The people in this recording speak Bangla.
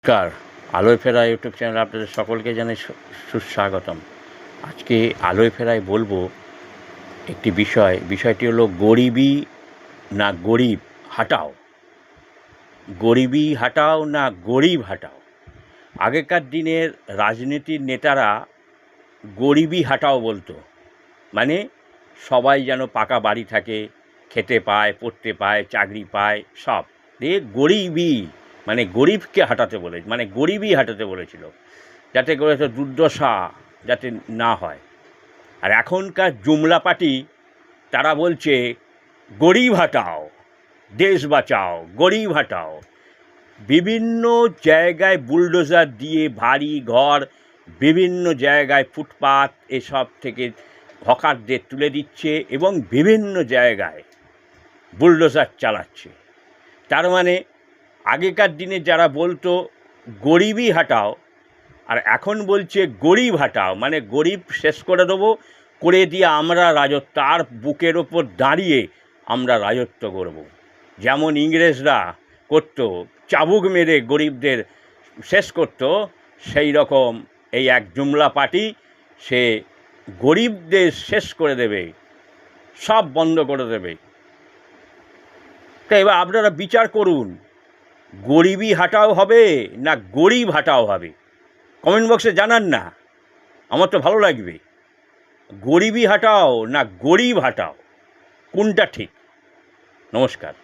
নমস্কার, আলোয় ফেরা ইউটিউব চ্যানেলে আপনাদের সকলকে জানাই সুস্বাগতম। আজকে আলোয় ফেরায় বলবো একটি বিষয়টি হলো গরিবি না গরিব হাটাও। গরিবি হাটাও না গরিব হাটাও। আগেকার দিনের রাজনীতির নেতারা গরিবি হাটাও বলতো, মানে সবাই যেন পাকা বাড়ি থাকে, খেতে পায়, পড়তে পায়, চাকরি পায়, সব গরিবি মানে গরিবকে হাঁটাতে বলে, মানে গরিবই হাঁটাতে বলেছিল, যাতে করে তো দুর্দশা যাতে না হয়। আর এখনকার জুমলা পার্টি তারা বলছে গরিব হাঁটাও, দেশ বাঁচাও, গরিব হাঁটাও। বিভিন্ন জায়গায় বুলডোজার দিয়ে ভারী ঘর, বিভিন্ন জায়গায় ফুটপাত এসব থেকে হকারদের তুলে দিচ্ছে এবং বিভিন্ন জায়গায় বুলডোজার চালাচ্ছে। তার মানে আগেকার দিনে যারা বলতো গরিবই হাঁটাও, আর এখন বলছে গরিব হাঁটাও, মানে গরিব শেষ করে দেবো, করে দিয়ে আমরা রাজত্ব, তার বুকের ওপর দাঁড়িয়ে আমরা রাজত্ব করব। যেমন ইংরেজরা করতো, চাবুক মেরে গরিবদের শেষ করত, সেই রকম এই এক জুমলা পার্টি সে গরিবদের শেষ করে দেবে, সব বন্ধ করে দেবে। তাই এবার আপনারা বিচার করুন, গরিবই হাঁটাও হবে না গরিব হাঁটাও হবে? কমেন্ট বক্সে জানান না, আমার তো ভালো লাগবে। গরিবই হাঁটাও না গরিব হাঁটাও, কোনটা ঠিক? নমস্কার।